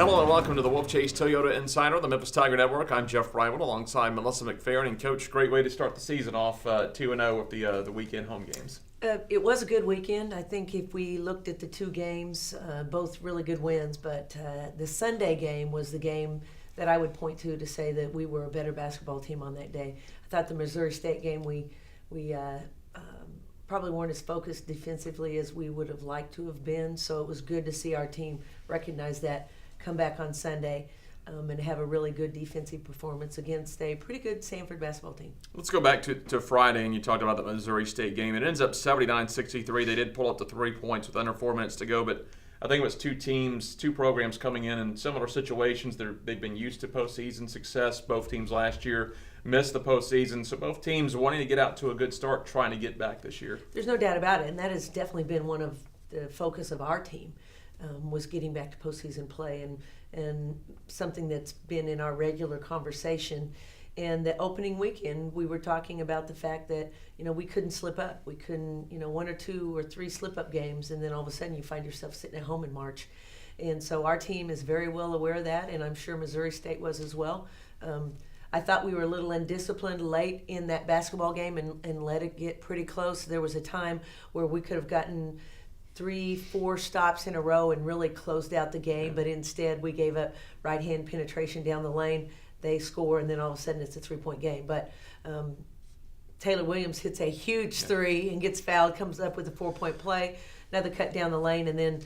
Hello and welcome to the Wolfchase Toyota Insider, the Memphis Tiger Network. I'm Jeff Brightwell alongside Melissa McFerrin. And Coach, great way to start the season off 2-0 with the weekend home games. It was a good weekend. I think if we looked at the two games, both really good wins, but the Sunday game was the game that I would point to say that we were a better basketball team on that day. I thought the Missouri State game, we probably weren't as focused defensively as we would have liked to have been, so it was good to see our team recognize that, come back on Sunday, and have a really good defensive performance against a pretty good Sanford basketball team. Let's go back to Friday, and you talked about the Missouri State game. It ends up 79-63. They did pull up to 3 points with under 4 minutes to go, but I think it was two programs coming in similar situations. They've been used to postseason success. Both teams last year missed the postseason, so both teams wanting to get out to a good start, trying to get back this year. There's no doubt about it, and that has definitely been one of the focus of our team, was getting back to postseason play, and something that's been in our regular conversation. And the opening weekend, we were talking about the fact that, we couldn't slip up. We couldn't, 1 or 2 or 3 slip-up games, and then all of a sudden you find yourself sitting at home in March. And so our team is very well aware of that, and I'm sure Missouri State was as well. I thought we were a little undisciplined late in that basketball game and let it get pretty close. There was a time where we could have gotten 3-4 stops in a row and really closed out the game, but instead we gave up right-hand penetration down the lane. They score, and then all of a sudden it's a 3-point game. But Taylor Williams hits a huge three and gets fouled, comes up with a 4-point play, another cut down the lane, and then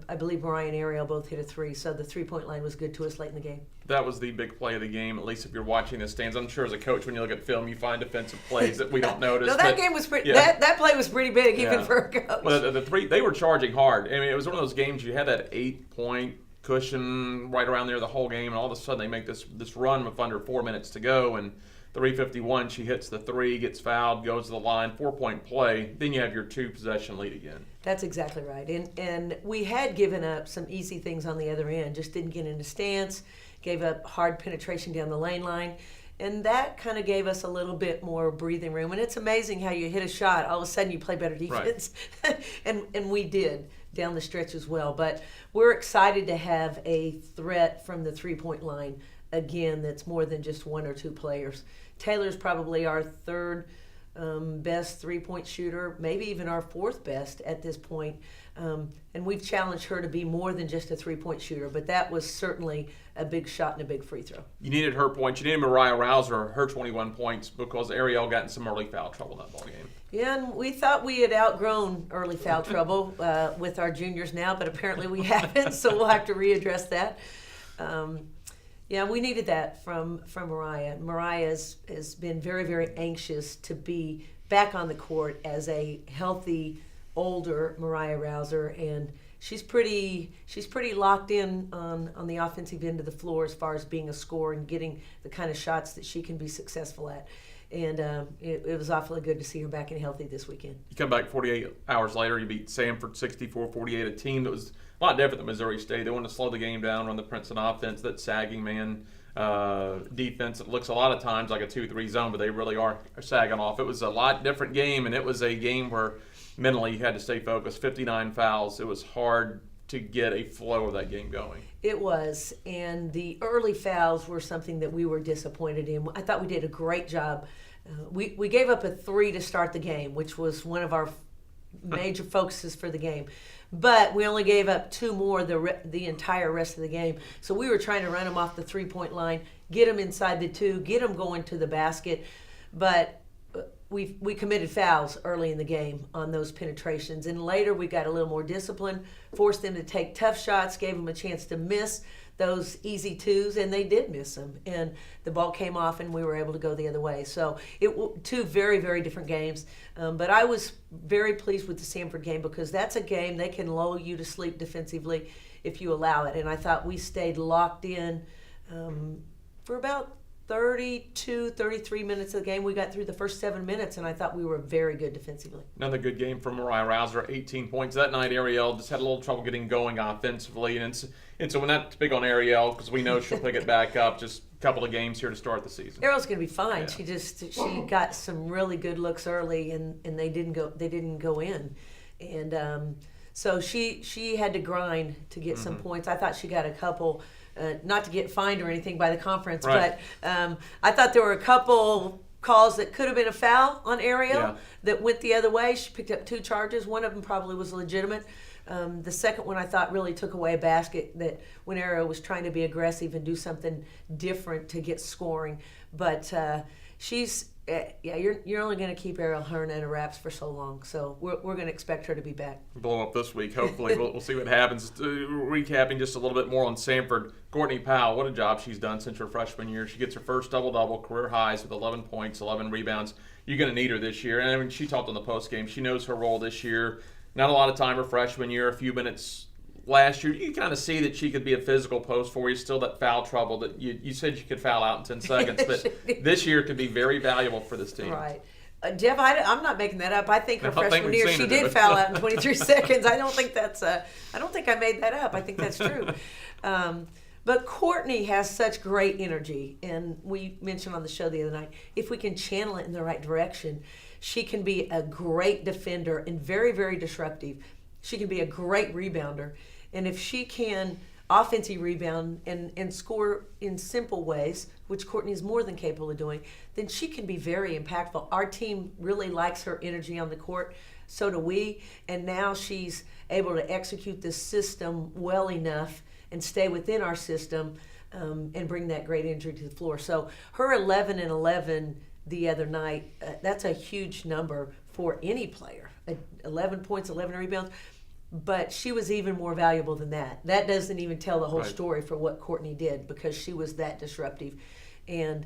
I believe Mariah and Ariel both hit a three. So the 3-point line was good to us late in the game. That was the big play of the game, at least if you're watching the stands. I'm sure as a coach, when you look at film, you find defensive plays that we don't notice. No, that game was pretty. Yeah. That play was pretty big, even for a coach. Well, the three, they were charging hard. I mean, it was one of those games you had that 8-point cushion right around there the whole game, and all of a sudden they make this run with under 4 minutes to go, and 3:51, she hits the three, gets fouled, goes to the line, 4-point play. Then you have your 2-possession lead again. That's exactly right. And we had given up some easy things on the other end, just didn't get into stance, gave up hard penetration down the lane line. And that kind of gave us a little bit more breathing room. And it's amazing how you hit a shot, all of a sudden you play better defense. Right. and we did down the stretch as well. But we're excited to have a threat from the 3-point line again that's more than just 1 or 2 players. Taylor's probably our third best 3-point shooter, maybe even our 4th best at this point. And we've challenged her to be more than just a 3-point shooter, but that was certainly a big shot and a big free throw. You needed her points. You needed Mariah Rouser, her 21 points, because Ariel got in some early foul trouble in that ball game. Yeah, and we thought we had outgrown early foul trouble with our juniors now, but apparently we haven't, so we'll have to readdress that. Yeah, we needed that from Mariah. Mariah has been very, very anxious to be back on the court as a healthy, older Mariah Rouser, and she's pretty locked in on the offensive end of the floor as far as being a scorer and getting the kind of shots that she can be successful at. And it was awfully good to see her back and healthy this weekend. You come back 48 hours later, you beat Sanford 64-48, a team that was a lot different than Missouri State. They wanted to slow the game down, run the Princeton offense, that sagging man defense. It looks a lot of times like a 2-3 zone, but they really are sagging off. It was a lot different game, and it was a game where mentally you had to stay focused. 59 fouls. It was hard to get a flow of that game going. It was, and the early fouls were something that we were disappointed in. I thought we did a great job. We gave up a 3 to start the game, which was one of our major focuses for the game. But we only gave up 2 more the entire rest of the game. So we were trying to run them off the 3-point line, get them inside the 2, get them going to the basket. But we committed fouls early in the game on those penetrations. And later we got a little more disciplined, forced them to take tough shots, gave them a chance to miss those easy 2s, and they did miss them. And the ball came off, and we were able to go the other way. So 2 very, very different games. But I was very pleased with the Sanford game because that's a game they can lull you to sleep defensively if you allow it. And I thought we stayed locked in for about 32, 33 minutes of the game. We got through the first 7 minutes, and I thought we were very good defensively. Another good game from Mariah Rouser, 18 points. That night, Ariel just had a little trouble getting going offensively. And so when that's big on Ariel, because we know she'll pick it back up, just a couple of games here to start the season. Ariel's going to be fine. Yeah. She got some really good looks early, and they didn't go in. And so she had to grind to get some points. I thought she got a couple not to get fined or anything by the conference, Right. but I thought there were a couple calls that could have been a foul on Ariel Yeah. that went the other way. She picked up 2 charges. One of them probably was legitimate. The second one I thought really took away a basket that when Ariel was trying to be aggressive and do something different to get scoring. But you're only going to keep Ariel Hearn under wraps for so long. So we're going to expect her to be back. Blow up this week. Hopefully, we'll see what happens. Recapping just a little bit more on Samford. Courtney Powell, what a job she's done since her freshman year. She gets her first double-double, career highs with 11 points, 11 rebounds. You're going to need her this year. And I mean, she talked on the postgame. She knows her role this year. Not a lot of time her freshman year, a few minutes last year. You can kind of see that she could be a physical post for you. Still that foul trouble that you said you could foul out in 10 seconds. But this year could be very valuable for this team. Right. Jeff, I'm not making that up. I think her I think freshman we've year seen she it, did but- foul out in 23 seconds. I don't think I made that up. I think that's true. But Courtney has such great energy, and we mentioned on the show the other night, if we can channel it in the right direction, she can be a great defender and very, very disruptive. She can be a great rebounder. And if she can offensive rebound and score in simple ways, which Courtney is more than capable of doing, then she can be very impactful. Our team really likes her energy on the court. So do we. And now she's able to execute this system well enough and stay within our system and bring that great energy to the floor. So her 11 and 11 the other night, that's a huge number for any player. 11 points, 11 rebounds. But she was even more valuable than that. That doesn't even tell the whole Right. story for what Courtney did because she was that disruptive. And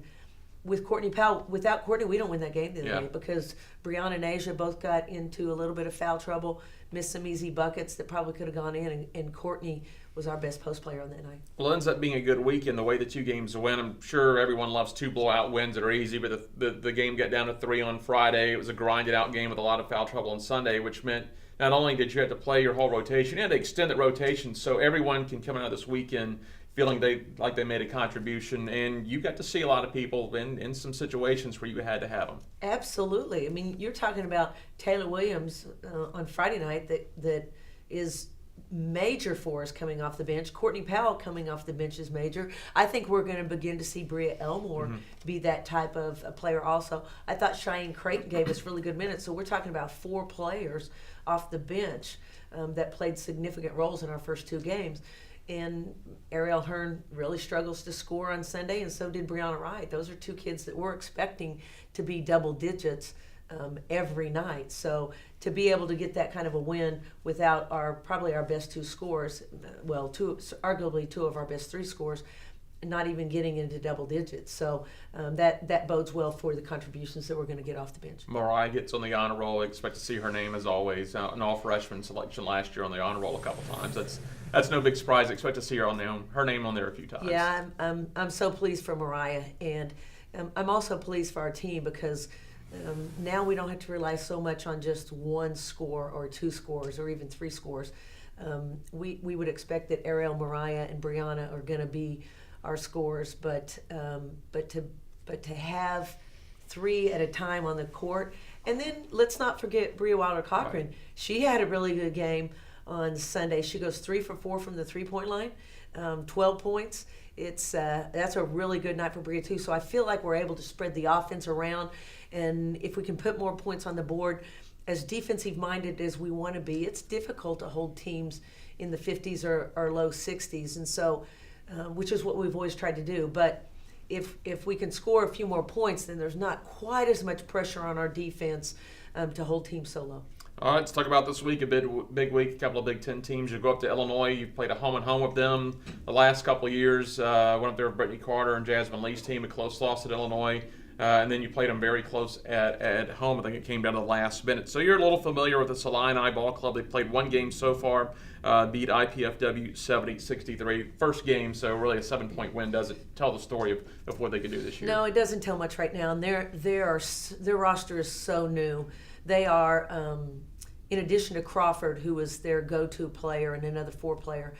with Courtney Powell, without Courtney, we don't win that game the other night because Brianna and Asia both got into a little bit of foul trouble, missed some easy buckets that probably could have gone in, and Courtney was our best post player on that night. Well, it ends up being a good week in the way the 2 games win. I'm sure everyone loves 2 blowout wins that are easy, but the game got down to 3 on Friday. It was a grinded out game with a lot of foul trouble on Sunday, which meant not only did you have to play your whole rotation, you had to extend that rotation so everyone can come out this weekend feeling like they made a contribution, and you got to see a lot of people in some situations where you had to have them. Absolutely. I mean, you're talking about Taylor Williams on Friday night that is major for us coming off the bench. Courtney Powell coming off the bench is major. I think we're going to begin to see Bria Elmore be that type of a player also. I thought Cheyenne Creighton gave us really good minutes, so we're talking about 4 players off the bench that played significant roles in our first 2 games. And Ariel Hearn really struggles to score on Sunday, and so did Brianna Wright. Those are 2 kids that we're expecting to be double digits every night. So to be able to get that kind of a win without probably our best 2 scores, arguably 2 of our best 3 scores, not even getting into double digits. So that bodes well for the contributions that we're going to get off the bench. Mariah gets on the honor roll. I expect to see her name as always. An all-freshman selection last year on the honor roll a couple times. That's no big surprise. I expect to see her name on there a few times. Yeah, I'm so pleased for Mariah, and I'm also pleased for our team because now we don't have to rely so much on just 1 score or 2 scores or even 3 scores. We would expect that Ariel, Mariah, and Brianna are going to be our scorers, but to have 3 at a time on the court, and then let's not forget Bria Wilder-Cochran. Right. She had a really good game on Sunday. She goes 3 for 4 from the 3-point line, 12 points. That's a really good night for Bria too. So I feel like we're able to spread the offense around, and if we can put more points on the board, as defensive minded as we want to be, it's difficult to hold teams in the 50s or low 60s, and so which is what we've always tried to do. But if we can score a few more points, then there's not quite as much pressure on our defense to hold teams so low. All right, let's talk about this week, a big week, a couple of Big Ten teams. You go up to Illinois. You've played a home-and-home with them the last couple of years. Went up there with Brittany Carter and Jasmine Lee's team, a close loss at Illinois. And then you played them very close at home. I think it came down to the last minute. So you're a little familiar with the Illini ball club. They've played 1 game so far, beat IPFW 70-63. First game, so really a 7-point win doesn't tell the story of what they could do this year. No, it doesn't tell much right now. And their roster is so new. They are, in addition to Crawford, who was their go-to player, and another 4-player,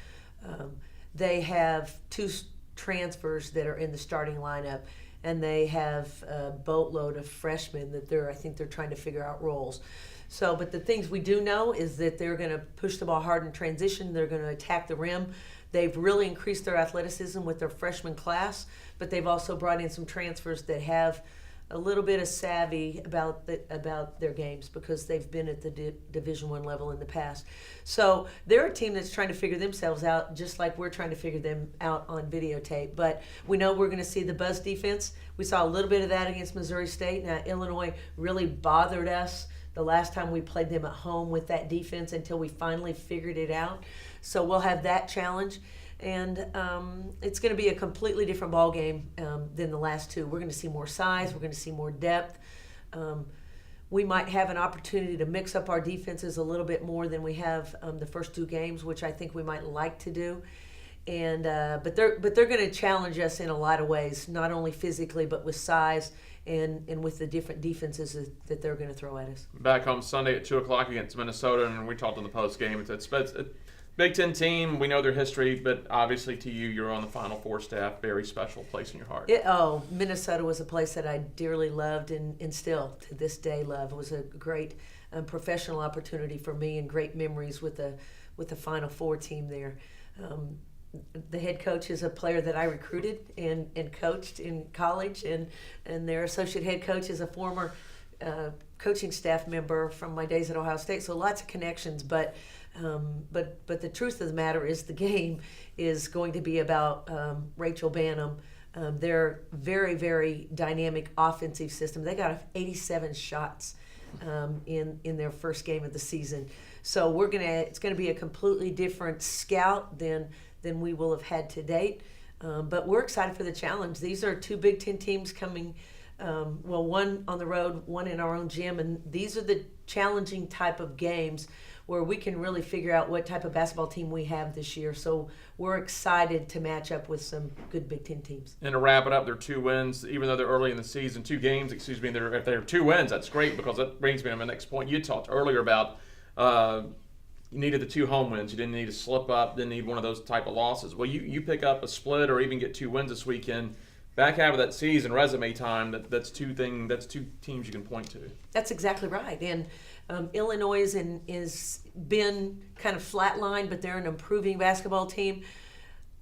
they have 2 transfers that are in the starting lineup, and they have a boatload of freshmen that I think they're trying to figure out roles. So, but the things we do know is that they're going to push the ball hard in transition. They're going to attack the rim. They've really increased their athleticism with their freshman class, but they've also brought in some transfers that have a little bit of savvy about their games because they've been at the Division I level in the past. So they're a team that's trying to figure themselves out, just like we're trying to figure them out on videotape. But we know we're going to see the buzz defense. We saw a little bit of that against Missouri State. Now, Illinois really bothered us the last time we played them at home with that defense until we finally figured it out. So we'll have that challenge. And it's going to be a completely different ball game than the last two. We're going to see more size. We're going to see more depth. We might have an opportunity to mix up our defenses a little bit more than we have the first two games, which I think we might like to do. And but they're going to challenge us in a lot of ways, not only physically but with size and with the different defenses that they're going to throw at us. Back home Sunday at 2:00 against Minnesota, and we talked in the post game. It's a Big Ten team, we know their history, but obviously to you, you're on the Final Four staff. Very special place in your heart. Minnesota was a place that I dearly loved and still to this day love. It was a great professional opportunity for me and great memories with the Final Four team there. The head coach is a player that I recruited and coached in college, and their associate head coach is a former coaching staff member from my days at Ohio State. So lots of connections, but the truth of the matter is the game is going to be about Rachel Banham. Their very, very dynamic offensive system. They got 87 shots in their first game of the season. So it's gonna be a completely different scout than we will have had to date. But we're excited for the challenge. These are two Big Ten teams coming. One on the road, one in our own gym, and these are the challenging type of games where we can really figure out what type of basketball team we have this year. So we're excited to match up with some good Big Ten teams. And to wrap it up, they're 2 wins, even though they're early in the season. 2 games, if they're 2 wins, that's great because that brings me to my next point. You talked earlier about you needed the 2 home wins. You didn't need to slip up, didn't need one of those type of losses. Well, you pick up a split or even get 2 wins this weekend. Back half of that season, resume time, that's two teams you can point to. That's exactly right. And Illinois is been kind of flatlined, but they're an improving basketball team.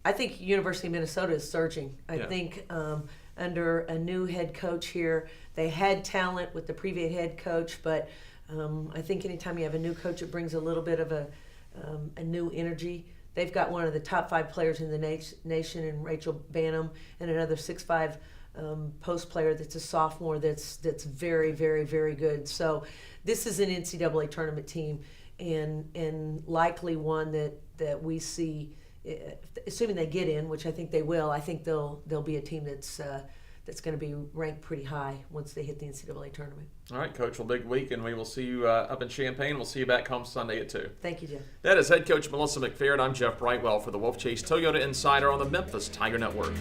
I think University of Minnesota is surging. I think under a new head coach here, they had talent with the previous head coach, but I think anytime you have a new coach, it brings a little bit of a new energy. They've got one of the top 5 players in the nation in Rachel Banham, and another 6'5" post player that's a sophomore that's very, very, very good. So this is an NCAA tournament team, and likely one that we see, assuming they get in, which I think they will. I think they'll be a team that's going to be ranked pretty high once they hit the NCAA tournament. All right, Coach. Well, big week, and we will see you up in Champaign. We'll see you back home Sunday at 2. Thank you, Jeff. That is head coach Melissa McFerrin. I'm Jeff Brightwell for the Wolfchase Toyota Insider on the Memphis Tiger Network.